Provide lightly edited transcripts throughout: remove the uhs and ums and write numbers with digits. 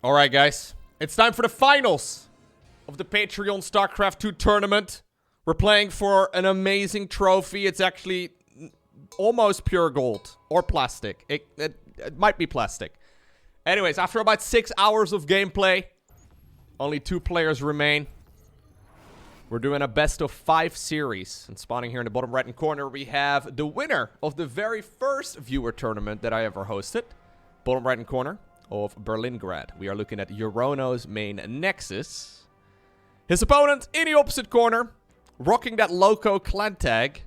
Alright, guys. It's time for the finals of the Patreon StarCraft 2 tournament. We're playing for an amazing trophy. It's actually almost pure gold. Or plastic. It might be plastic. Anyways, after about 6 hours of gameplay, only 2 players remain. We're doing a best of 5 series. And spawning here in the bottom right-hand corner, we have the winner of the very first viewer tournament that I ever hosted. Bottom right-hand corner of Berlingrad. We are looking at Urono's main Nexus. His opponent in the opposite corner, rocking that Lowko clan tag.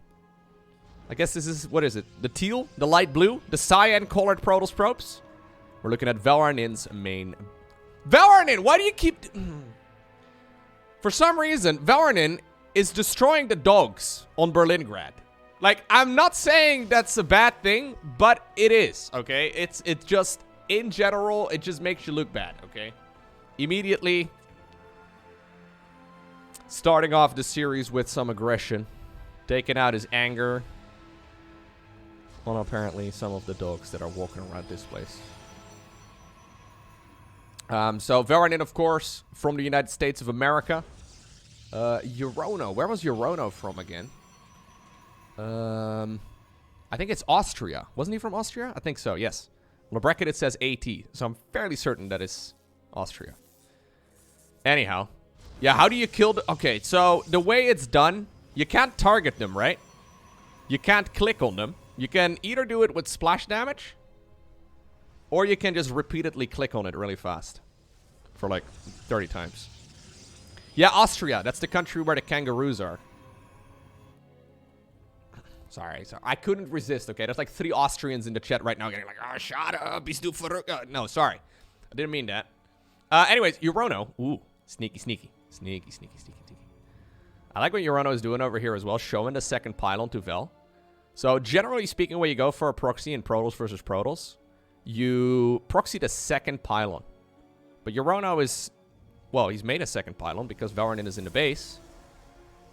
I guess this is, what is it? The teal, the light blue, the cyan-colored Protoss probes. We're looking at Velharnin's main... Velharnin, why do you keep... For some reason, Velharnin is destroying the dogs on Berlingrad. Like, I'm not saying that's a bad thing, but it is, okay? It's just, in general, it just makes you look bad, okay? Immediately, starting off the series with some aggression. Taking out his anger on apparently some of the dogs that are walking around this place. So Velharnin, of course, from the United States of America. Urono. Where was Urono from again? I think it's Austria. Wasn't he from Austria? I think so, yes. On the bracket it says AT, so I'm fairly certain that it's Austria. Anyhow. Yeah, how do you kill the... Okay, so the way it's done, you can't target them, right? You can't click on them. You can either do it with splash damage, or you can just repeatedly click on it really fast. For like 30 times. Yeah, Austria. That's the country where the kangaroos are. Sorry. I couldn't resist, okay? There's like 3 Austrians in the chat right now getting like, oh, shut up. Bist du verrückt? No, sorry. I didn't mean that. Anyways, Urono. Ooh, sneaky. I like what Urono is doing over here as well, showing the second pylon to Vel. So, generally speaking, when you go for a proxy in Protoss versus Protoss, you proxy the second pylon. But Urono is... Well, he's made a second pylon because Velharnin is in the base.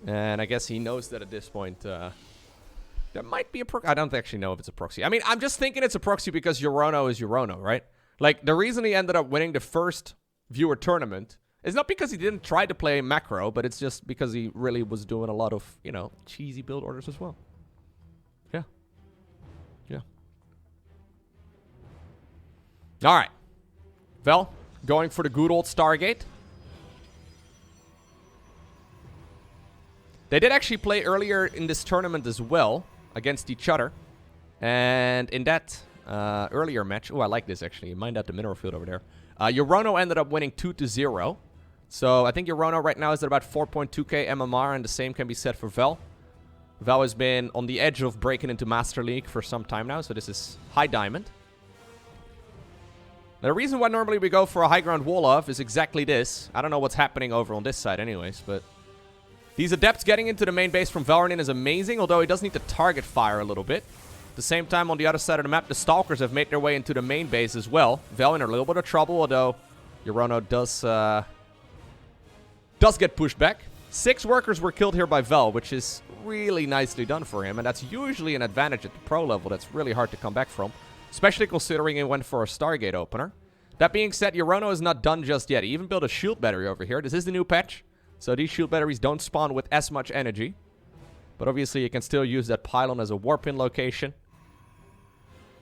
And I guess he knows that at this point... there might be a proxy. I don't actually know if it's a proxy. I mean, I'm just thinking it's a proxy because Urono is Urono, right? Like, the reason he ended up winning the first viewer tournament is not because he didn't try to play macro, but it's just because he really was doing a lot of, you know, cheesy build orders as well. Yeah. Alright. Vel, going for the good old Stargate. They did actually play earlier in this tournament as well, against each other. And in that earlier match... Oh, I like this actually. Mind out the mineral field over there. Urono ended up winning 2-0. So I think Urono right now is at about 4.2k MMR, and the same can be said for Vel. Vel has been on the edge of breaking into Master League for some time now, so this is high diamond. The reason why normally we go for a high ground wall off is exactly this. I don't know what's happening over on this side anyways, but... These Adepts getting into the main base from Velharnin is amazing, although he does need to target fire a little bit. At the same time, on the other side of the map, the Stalkers have made their way into the main base as well. Vel in a little bit of trouble, although Urono does get pushed back. 6 workers were killed here by Vel, which is really nicely done for him, and that's usually an advantage at the pro level that's really hard to come back from, especially considering he went for a Stargate opener. That being said, Urono is not done just yet. He even built a shield battery over here. This is the new patch. So these shield batteries don't spawn with as much energy. But obviously you can still use that pylon as a warp-in location.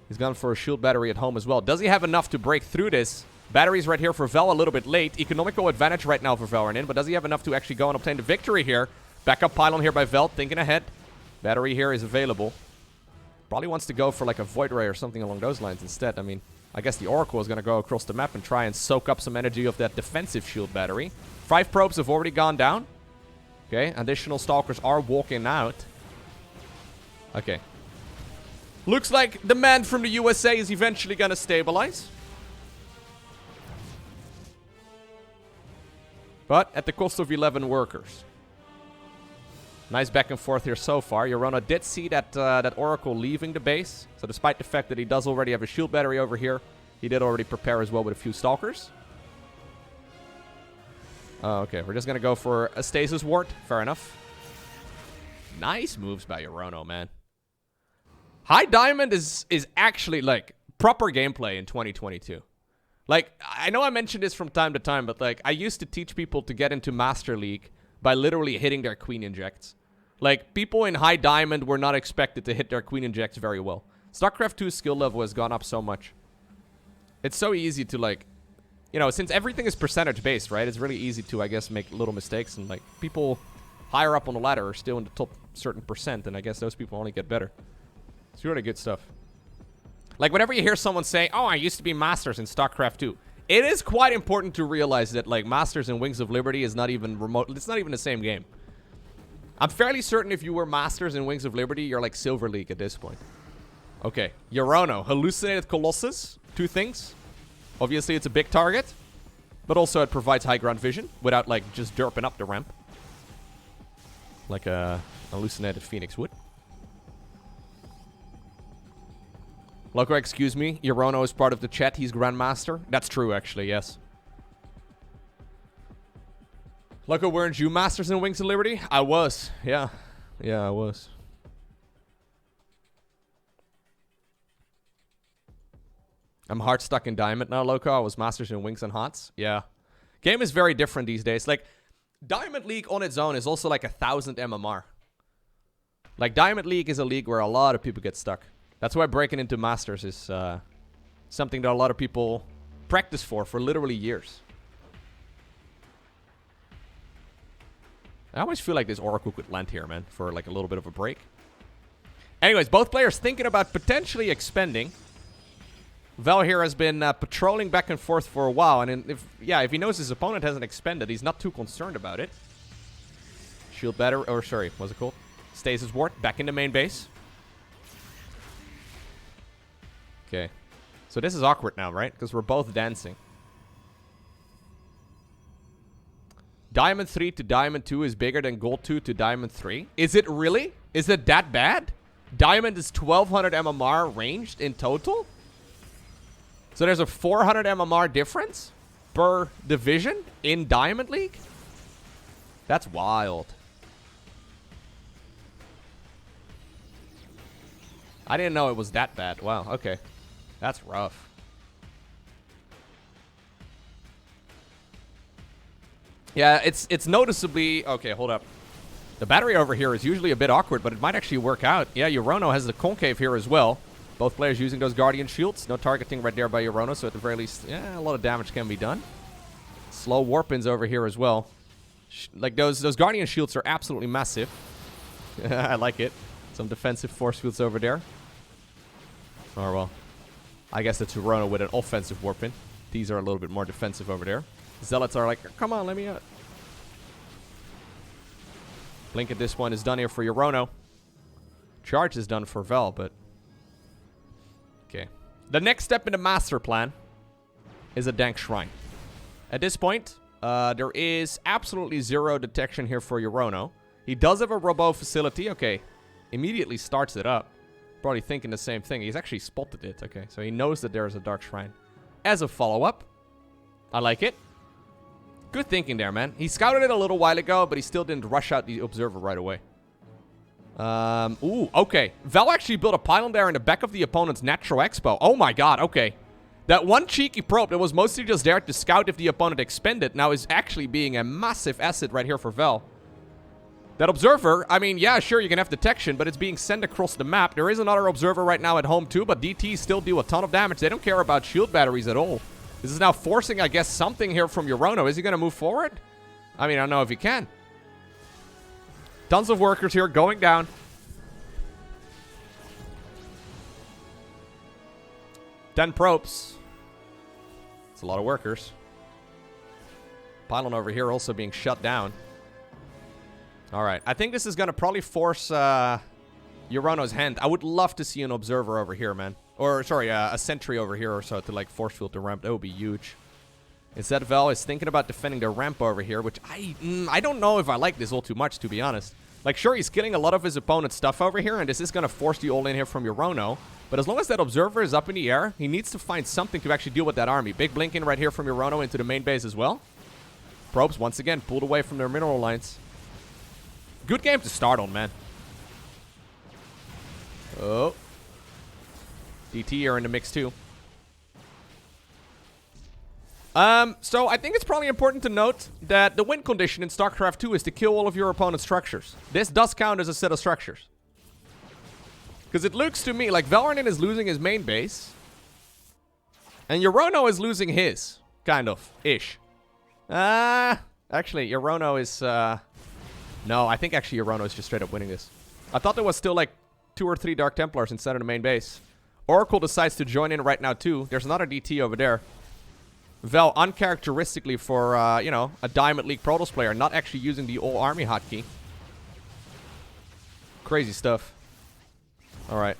He's gone for a shield battery at home as well. Does he have enough to break through this? Batteries right here for Vel a little bit late. Economical advantage right now for Velharnin. But does he have enough to actually go and obtain the victory here? Backup pylon here by Vel, thinking ahead. Battery here is available. Probably wants to go for like a Void Ray or something along those lines instead. I mean, I guess the Oracle is going to go across the map and try and soak up some energy of that defensive shield battery. 5 probes have already gone down. Okay, additional Stalkers are walking out. Okay. Looks like the man from the USA is eventually going to stabilize. But at the cost of 11 workers. Nice back and forth here so far. Urono did see that Oracle leaving the base. So despite the fact that he does already have a shield battery over here, he did already prepare as well with a few Stalkers. Oh, okay. We're just going to go for a Stasis Ward. Fair enough. Nice moves by Urono, man. High Diamond is actually, like, proper gameplay in 2022. Like, I know I mentioned this from time to time, but like, I used to teach people to get into Master League by literally hitting their queen injects. Like, people in high diamond were not expected to hit their queen injects very well. StarCraft 2's skill level has gone up so much. It's so easy to, like, you know, since everything is percentage based, right? It's really easy to, I guess, make little mistakes. And, like, people higher up on the ladder are still in the top certain percent. And I guess those people only get better. It's really good stuff. Like, whenever you hear someone say, oh, I used to be Masters in StarCraft 2. It is quite important to realize that, like, Masters and Wings of Liberty is not even remote. It's not even the same game. I'm fairly certain if you were Masters in Wings of Liberty, you're like Silver League at this point. Okay. Urono. Hallucinated Colossus. 2 things. Obviously, it's a big target. But also, it provides high ground vision without, like, just derping up the ramp. Like a hallucinated Phoenix would. Lowko, excuse me. Urono is part of the chat. He's Grandmaster. That's true, actually, yes. Lowko, weren't you Masters in Wings of Liberty? I was. Yeah. Yeah, I was. I'm hard stuck in Diamond now, Lowko. I was Masters in Wings and Hots. Yeah. Game is very different these days. Like, Diamond League on its own is also like 1,000 MMR. Like, Diamond League is a league where a lot of people get stuck. That's why breaking into Masters is something that a lot of people practice for literally years. I always feel like this Oracle could land here, man, for like a little bit of a break. Anyways, both players thinking about potentially expending. Vel here has been patrolling back and forth for a while, and if he knows his opponent hasn't expended, he's not too concerned about it. Shield battery, or sorry, what's it called? Stasis ward, back in the main base. Okay. So this is awkward now, right? Because we're both dancing. Diamond 3 to Diamond 2 is bigger than Gold 2 to Diamond 3. Is it really? Is it that bad? Diamond is 1200 MMR ranged in total? So there's a 400 MMR difference per division in Diamond League? That's wild. I didn't know it was that bad. Wow, okay. That's rough. Yeah, it's noticeably... Okay, hold up. The battery over here is usually a bit awkward, but it might actually work out. Yeah, Urono has the concave here as well. Both players using those Guardian Shields. No targeting right there by Urono, so at the very least, yeah, a lot of damage can be done. Slow warp-ins over here as well. Like, those Guardian Shields are absolutely massive. I like it. Some defensive force fields over there. Oh, well. I guess it's Urono with an offensive warp-in. These are a little bit more defensive over there. Zealots are like, come on, let me out. Blink at this point is done here for Urono. Charge is done for Vel, but... Okay. The next step in the master plan is a dank shrine. At this point, there is absolutely zero detection here for Urono. He does have a robo facility. Okay. Immediately starts it up. Probably thinking the same thing. He's actually spotted it. Okay, so he knows that there is a dark shrine. As a follow-up, I like it. Good thinking there, man. He scouted it a little while ago, but he still didn't rush out the observer right away. Ooh, okay. Vel actually built a pylon there in the back of the opponent's Natural Expo. Oh my god, okay. That one cheeky probe that was mostly just there to scout if the opponent expended now is actually being a massive asset right here for Vel. That observer, I mean, yeah, sure, you can have detection, but it's being sent across the map. There is another observer right now at home too, but DTs still do a ton of damage. They don't care about shield batteries at all. This is now forcing, I guess, something here from Urono. Is he going to move forward? I mean, I don't know if he can. Tons of workers here going down. Ten probes. It's a lot of workers. Pylon over here also being shut down. Alright, I think this is going to probably force Urono's hand. I would love to see an observer over here, man. Or, sorry, a sentry over here or so to, like, force field the ramp. That would be huge. Instead, Vel is thinking about defending the ramp over here, which I don't know if I like this all too much, to be honest. Like, sure, he's killing a lot of his opponent's stuff over here, and this is going to force the all-in here from Urono. But as long as that observer is up in the air, he needs to find something to actually deal with that army. Big blink in right here from Urono into the main base as well. Probes, once again, pulled away from their mineral lines. Good game to start on, man. Oh. DT are in the mix, too. So I think it's probably important to note that the win condition in StarCraft 2 is to kill all of your opponent's structures. This does count as a set of structures. Because it looks to me like Velharnin is losing his main base. And Urono is losing his. Kind of. Ish. Actually, Urono is, No, I think actually Urono is just straight up winning this. I thought there was still like 2 or 3 Dark Templars inside of the main base. Oracle decides to join in right now too. There's another DT over there. Vel, uncharacteristically for, you know, a Diamond League Protoss player, not actually using the all army hotkey. Crazy stuff. Alright.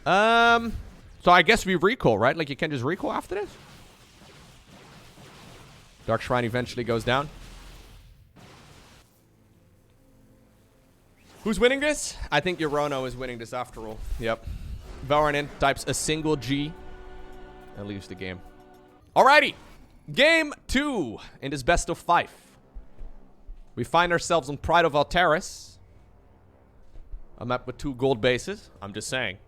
So I guess we recall, right? Like, you can just recall after this? Dark Shrine eventually goes down. Who's winning this? I think Urono is winning this after all. Yep. Velharnin types a single G and leaves the game. Alrighty. Game 2 in this best of 5. We find ourselves on Pride of Alteris. A map with 2 gold bases. I'm just saying.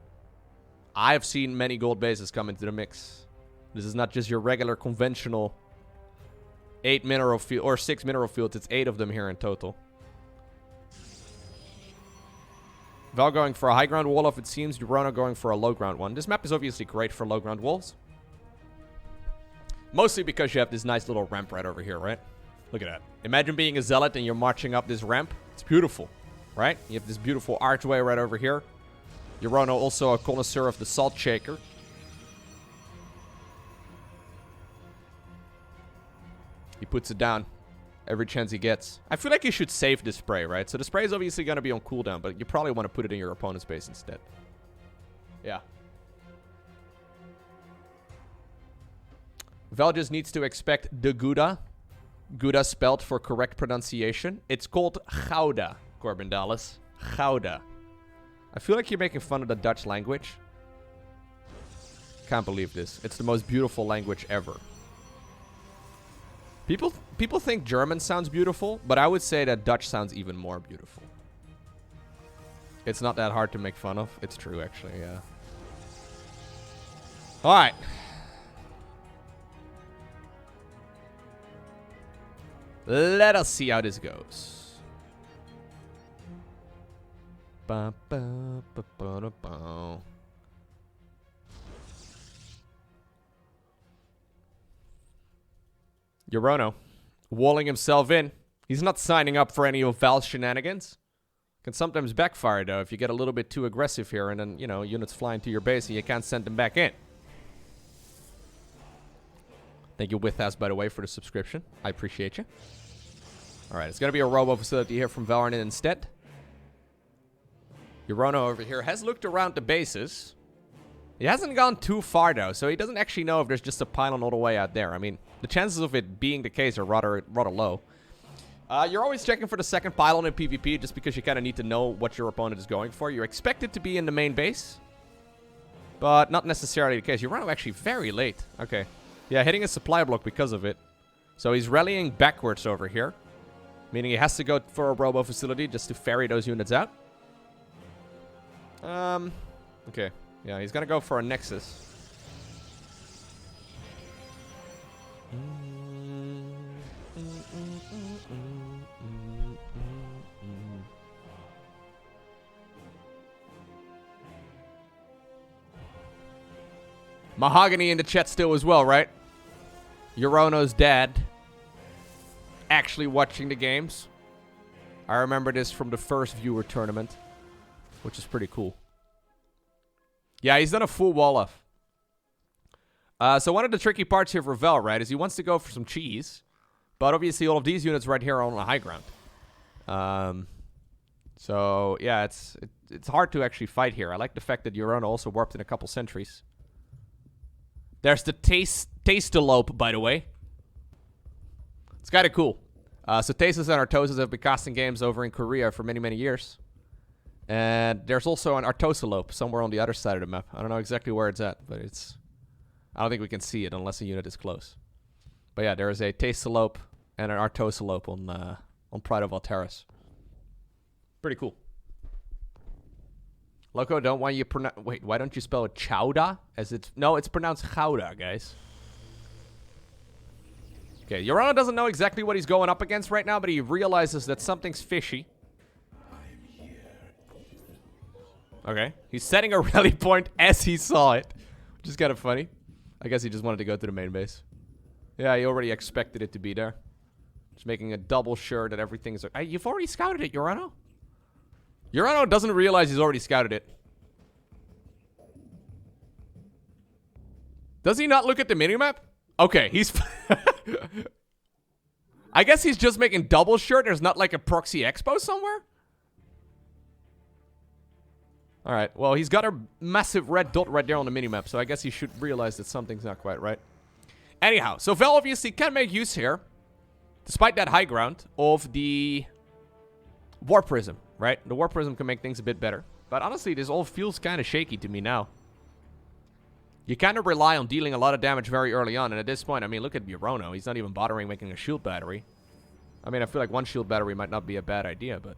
I've seen many gold bases come into the mix. This is not just your regular conventional 8 mineral field or 6 mineral fields. It's 8 of them here in total. Val going for a high ground wall off, it seems. Urono going for a low ground one. This map is obviously great for low ground walls. Mostly because you have this nice little ramp right over here, right? Look at that. Imagine being a zealot and you're marching up this ramp. It's beautiful, right? You have this beautiful archway right over here. Urono also a connoisseur of the salt shaker. He puts it down every chance he gets. I feel like you should save the spray, right? So the spray is obviously going to be on cooldown, but you probably want to put it in your opponent's base instead. Yeah. Val just needs to expect the Gouda. Gouda spelled for correct pronunciation. It's called Gouda, Corbin Dallas. Gouda. I feel like you're making fun of the Dutch language. Can't believe this. It's the most beautiful language ever. People think German sounds beautiful, but I would say that Dutch sounds even more beautiful. It's not that hard to make fun of. It's true, actually, yeah. Alright. Let us see how this goes. Ba, ba, ba, ba, da, ba. Urono walling himself in. He's not signing up for any of Val's shenanigans. Can sometimes backfire, though, if you get a little bit too aggressive here and then, you know, units fly into your base and you can't send them back in. Thank you, Withhouse, by the way, for the subscription. I appreciate you. Alright, it's going to be a robo facility here from Velharnin instead. Urono over here has looked around the bases. He hasn't gone too far, though, so he doesn't actually know if there's just a pylon all the way out there. I mean, the chances of it being the case are rather low. You're always checking for the second pylon in PvP just because you kind of need to know what your opponent is going for. You're expected to be in the main base, but not necessarily the case. Urono actually very late. Okay. Yeah, hitting a supply block because of it. So he's rallying backwards over here, meaning he has to go for a robo facility just to ferry those units out. Okay. Yeah, he's gonna go for a Nexus. Mahogany in the chat still as well, right? Urono's dad actually watching the games. I remember this from the first viewer tournament, which is pretty cool. Yeah, he's done a full wall off. So one of the tricky parts here for Vel, right, is he wants to go for some cheese. But obviously all of these units right here are on the high ground. So, yeah, it's hard to actually fight here. I like the fact that Urono also warped in a couple sentries. There's the Tastelope, by the way. It's kind of cool. So Tastes and Artosis have been casting games over in Korea for many, many years. And there's also an Artosalope somewhere on the other side of the map. I don't know exactly where it's at, but it's... I don't think we can see it unless a unit is close. But yeah, there is a Tastelope and an Artosalope on Pride of Alteris. Pretty cool. Lowko, don't want you pronounce... Wait, why don't you spell it Chowda? As it's... No, it's pronounced Chowda, guys. Okay, Urono doesn't know exactly what he's going up against right now, but he realizes that something's fishy. Okay, he's setting a rally point as he saw it, which is kind of funny. I guess he just wanted to go to the main base. Yeah, he already expected it to be there. Just making a double sure that everything's... You've already scouted it, Urono. Urono doesn't realize he's already scouted it. Does he not look at the minimap? Okay, he's... I guess he's just making double sure there's not like a proxy expo somewhere? Alright, well, he's got a massive red dot right there on the minimap, so I guess he should realize that something's not quite right. Anyhow, so Vel obviously can make use here, despite that high ground, of the War Prism, right? The War Prism can make things a bit better. But honestly, this all feels kind of shaky to me now. You kind of rely on dealing a lot of damage very early on, and at this point, I mean, look at Urono. He's not even bothering making a shield battery. I mean, I feel like one shield battery might not be a bad idea, but...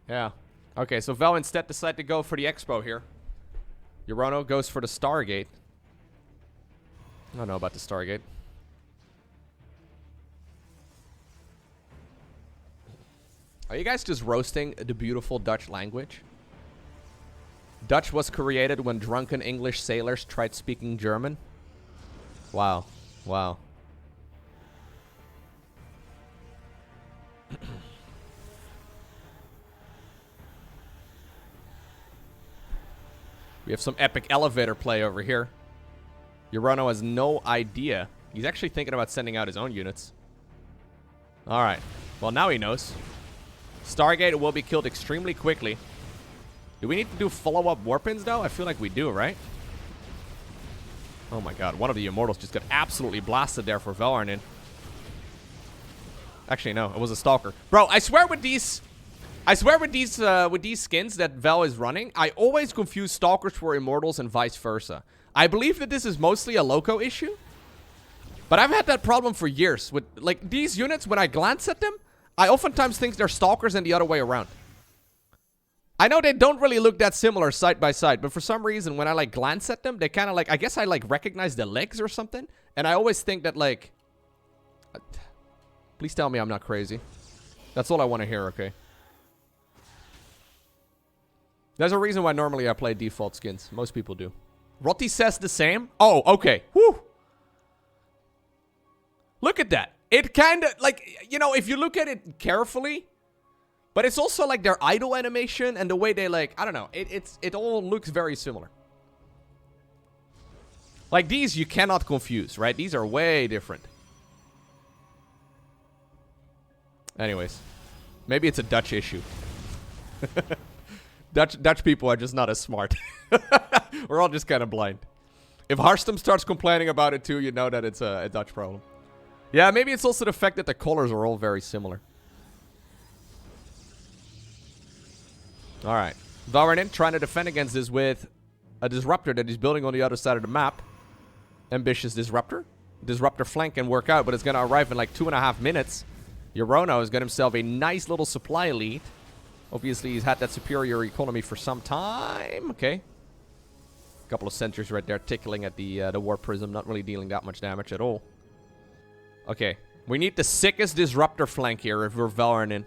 yeah. Okay, so Vel instead decided to go for the Expo here. Urono goes for the Stargate. I don't know about the Stargate. Are you guys just roasting the beautiful Dutch language? Dutch was created when drunken English sailors tried speaking German. Wow. Wow. We have some epic elevator play over here. Urono has no idea. He's actually thinking about sending out his own units. Alright. Well, now he knows. Stargate will be killed extremely quickly. Do we need to do follow-up warpins, though? I feel like we do, right? Oh my god. One of the Immortals just got absolutely blasted there for Velharnin. Actually, no. It was a Stalker. Bro, I swear with these... with these skins that Vel is running, I always confuse Stalkers for Immortals and vice versa. I believe that this is mostly a Lowko issue. But I've had that problem for years. With, like, these units, when I glance at them, I oftentimes think they're Stalkers and the other way around. I know they don't really look that similar side by side, but for some reason, when I, like, glance at them, they kind of, like, I guess I, like, recognize the legs or something. And I always think that, like... Please tell me I'm not crazy. That's all I want to hear, okay? There's a reason why normally I play default skins. Most people do. Rotti says the same. Oh, okay. Whew. Look at that. It kind of, like, you know, if you look at it carefully, but it's also like their idle animation and the way they, like, I don't know. It all looks very similar. Like, these you cannot confuse, right? These are way different. Anyways. Maybe it's a Dutch issue. Dutch people are just not as smart. We're all just kind of blind. If Harstem starts complaining about it too, you know that it's a Dutch problem. Yeah, maybe it's also the fact that the colors are all very similar. Alright. Velharnin trying to defend against this with a Disruptor that he's building on the other side of the map. Ambitious Disruptor. Disruptor flank can work out, but it's going to arrive in like 2.5 minutes. Urono has got himself a nice little supply lead. Obviously, he's had that superior economy for some time. Okay. A couple of sentries right there tickling at the War Prism. Not really dealing that much damage at all. Okay. We need the sickest Disruptor flank here if we're Velharnin.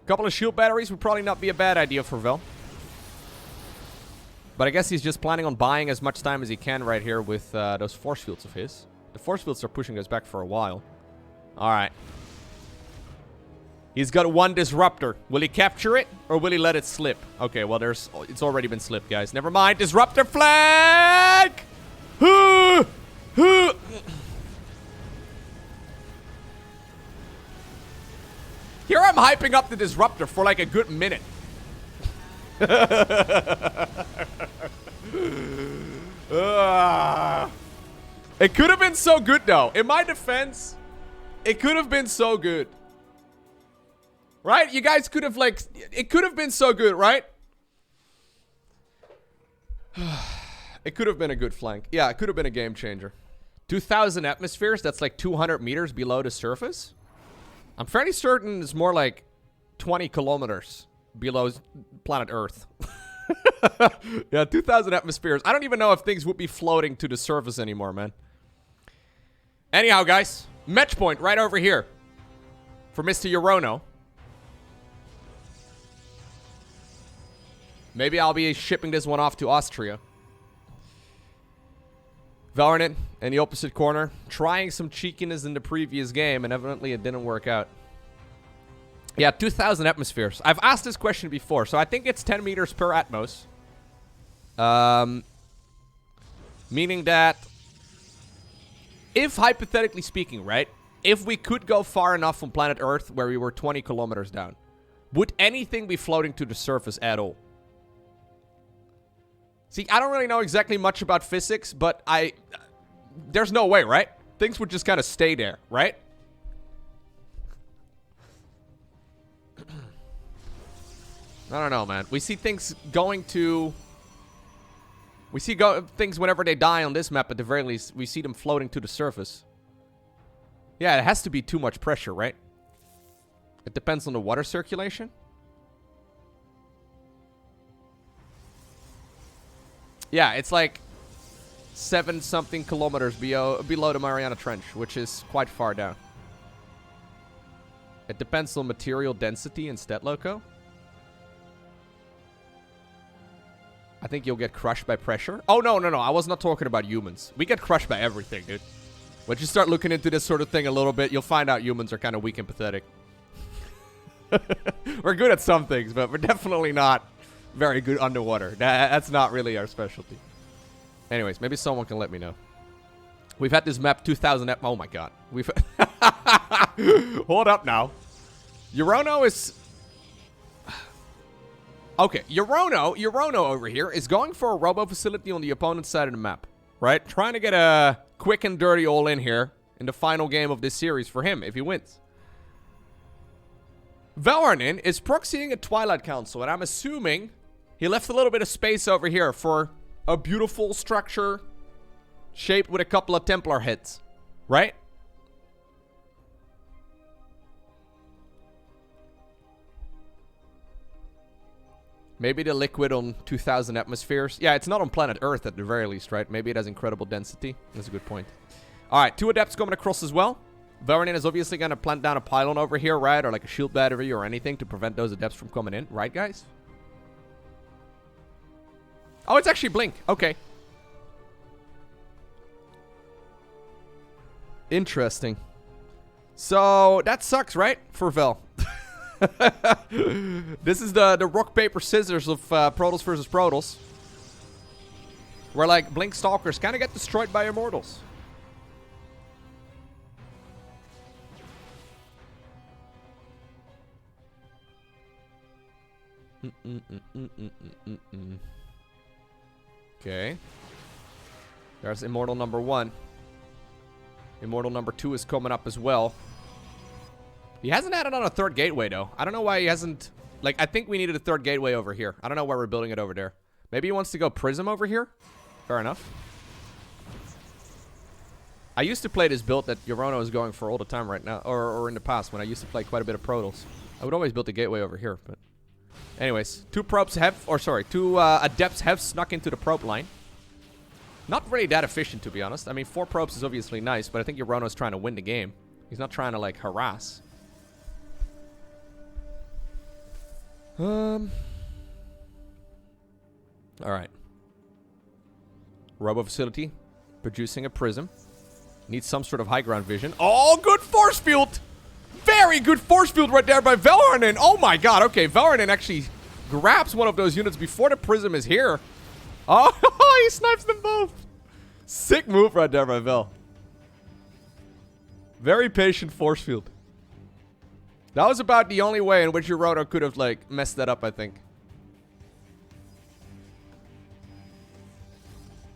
Couple of shield batteries would probably not be a bad idea for Vel. But I guess he's just planning on buying as much time as he can right here with those force fields of his. The force fields are pushing us back for a while. Alright. He's got one Disruptor. Will he capture it or will he let it slip? Okay, well, it's already been slipped, guys. Never mind. Disruptor flag! Here I'm hyping up the Disruptor for like a good minute. It could have been so good, though. In my defense, it could have been so good. Right? You guys could have, like... It could have been so good, right? It could have been a good flank. Yeah, it could have been a game changer. 2,000 atmospheres, that's like 200 meters below the surface. I'm fairly certain it's more like 20 kilometers below planet Earth. Yeah, 2,000 atmospheres. I don't even know if things would be floating to the surface anymore, man. Anyhow, guys, match point right over here for Mr. Urono. Maybe I'll be shipping this one off to Austria. Velharnin in the opposite corner, trying some cheekiness in the previous game, and evidently it didn't work out. Yeah, 2,000 atmospheres. I've asked this question before, so I think it's 10 meters per atmos. Meaning that, if hypothetically speaking, right, if we could go far enough from planet Earth where we were 20 kilometers down, would anything be floating to the surface at all? See, I don't really know exactly much about physics, but there's no way, right? Things would just kind of stay there, right? I don't know, man. We see things going to... We see things whenever they die on this map, at the very least. We see them floating to the surface. Yeah, it has to be too much pressure, right? It depends on the water circulation. Yeah, it's like 7-something kilometers below the Mariana Trench, which is quite far down. It depends on material density instead, Lowko. I think you'll get crushed by pressure. Oh, no. I was not talking about humans. We get crushed by everything, dude. Once you start looking into this sort of thing a little bit, you'll find out humans are kind of weak and pathetic. We're good at some things, but we're definitely not very good underwater. That's not really our specialty. Anyways, maybe someone can let me know. We've had this map 2,000... Oh, my God. We've... Hold up now. Urono is... Okay, Urono over here is going for a robo facility on the opponent's side of the map, right? Trying to get a quick and dirty all-in here in the final game of this series for him, if he wins. Velharnin is proxying a Twilight Council, and I'm assuming he left a little bit of space over here for a beautiful structure shaped with a couple of Templar heads, right? Maybe the liquid on 2,000 atmospheres. Yeah, it's not on planet Earth at the very least, right? Maybe it has incredible density. That's a good point. All right, 2 adepts coming across as well. Velharnin is obviously going to plant down a pylon over here, right? Or like a shield battery or anything to prevent those adepts from coming in. Right, guys? Oh, it's actually Blink. Okay. Interesting. So, that sucks, right? For Vel. This is the rock, paper, scissors of Protoss versus Protoss. Where, like, Blink Stalkers kind of get destroyed by Immortals. Okay. There's Immortal number 1. Immortal number 2 is coming up as well. He hasn't added on a 3rd gateway, though. I don't know why he hasn't... Like, I think we needed a 3rd gateway over here. I don't know why we're building it over there. Maybe he wants to go Prism over here? Fair enough. I used to play this build that Urono is going for all the time right now. Or in the past, when I used to play quite a bit of Protoss. I would always build the gateway over here, but... Anyways, 2 probes have... Or, sorry, 2 adepts have snuck into the probe line. Not really that efficient, to be honest. I mean, 4 probes is obviously nice, but I think Urono's trying to win the game. He's not trying to, like, harass. Alright. Robo facility. Producing a prism. Needs some sort of high ground vision. Oh, good force field! Very good force field right there by Velharnin. Oh my god, okay. Velharnin actually grabs one of those units before the prism is here. Oh, he snipes them both. Sick move right there by Vel. Very patient force field. That was about the only way in which Urono could have, like, messed that up, I think.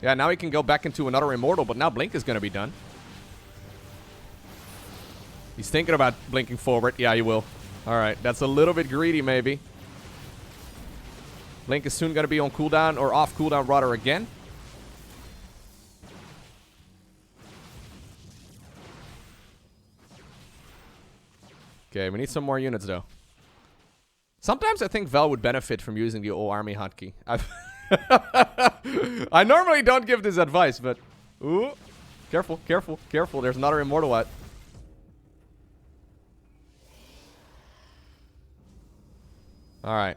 Yeah, now he can go back into another Immortal, but now Blink is going to be done. He's thinking about blinking forward. Yeah, he will. Alright, that's a little bit greedy, maybe. Blink is soon going to be on cooldown, or off cooldown rather, again. Okay, we need some more units, though. Sometimes I think Vel would benefit from using the O army hotkey. I normally don't give this advice, but... Ooh. Careful, careful, careful. There's another immortal out. Alright.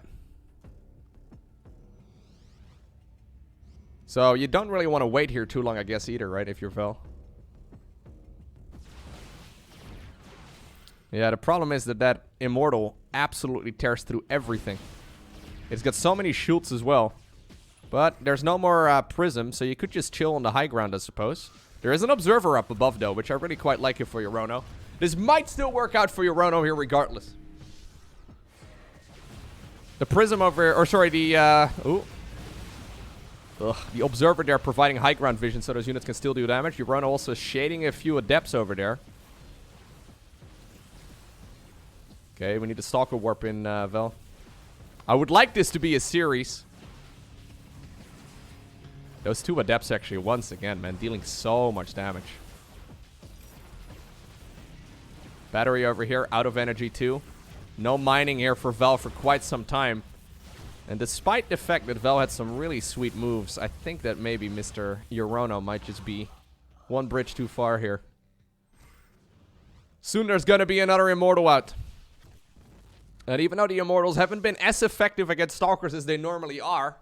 So, you don't really want to wait here too long, I guess, either, right? If you're Vel. Yeah, the problem is that immortal absolutely tears through everything. It's got so many shields as well. But there's no more prism, so you could just chill on the high ground, I suppose. There is an observer up above, though, which I really quite like it for Urono. This might still work out for Urono here regardless. The prism over... Or, sorry, the... Ooh. Ugh, the observer there providing high ground vision so those units can still do damage. Urono also shading a few adepts over there. Okay, we need a Stalker Warp in, Vel. I would like this to be a series. Those two adepts actually, once again, man, dealing so much damage. Battery over here, out of energy too. No mining here for Vel for quite some time. And despite the fact that Vel had some really sweet moves, I think that maybe Mr. Urono might just be one bridge too far here. Soon there's gonna be another Immortal out. And even though the Immortals haven't been as effective against Stalkers as they normally are,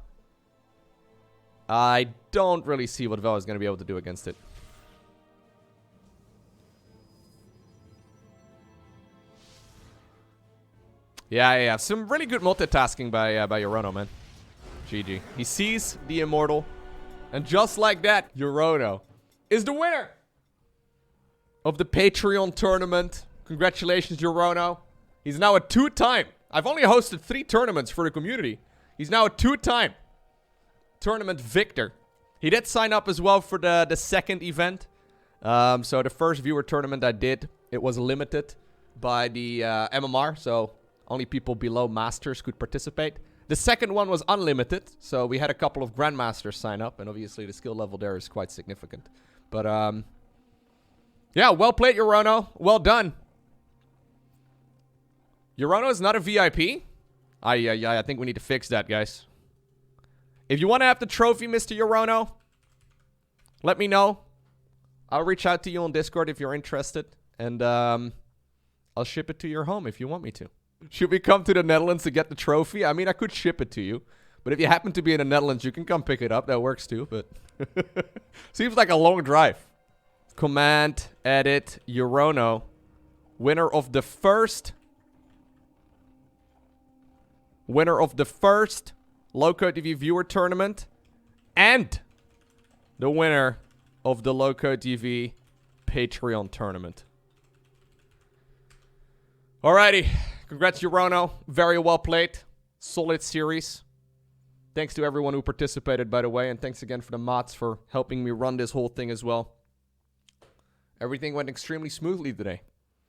I don't really see what Vel is going to be able to do against it. Yeah. Some really good multitasking by Urono, man. GG. He sees the Immortal. And just like that, Urono is the winner of the Patreon tournament. Congratulations, Urono. He's now a 2-time. I've only hosted 3 tournaments for the community. He's now a 2-time tournament victor. He did sign up as well for the second event. So the first viewer tournament I did, it was limited by the MMR. So only people below Masters could participate. The second one was unlimited. So we had a couple of Grandmasters sign up. And obviously the skill level there is quite significant. But yeah, well played, Urono. Well done. Urono is not a VIP? I think we need to fix that, guys. If you want to have the trophy, Mr. Urono, let me know. I'll reach out to you on Discord if you're interested. And I'll ship it to your home if you want me to. Should we come to the Netherlands to get the trophy? I mean, I could ship it to you. But if you happen to be in the Netherlands, you can come pick it up. That works too, but... Seems like a long drive. Command, edit, Urono. Winner of the first... LowkoTV viewer tournament. And the winner of the LowkoTV Patreon tournament. Alrighty. Congrats, Urono. Very well played. Solid series. Thanks to everyone who participated, by the way. And thanks again for the mods for helping me run this whole thing as well. Everything went extremely smoothly today.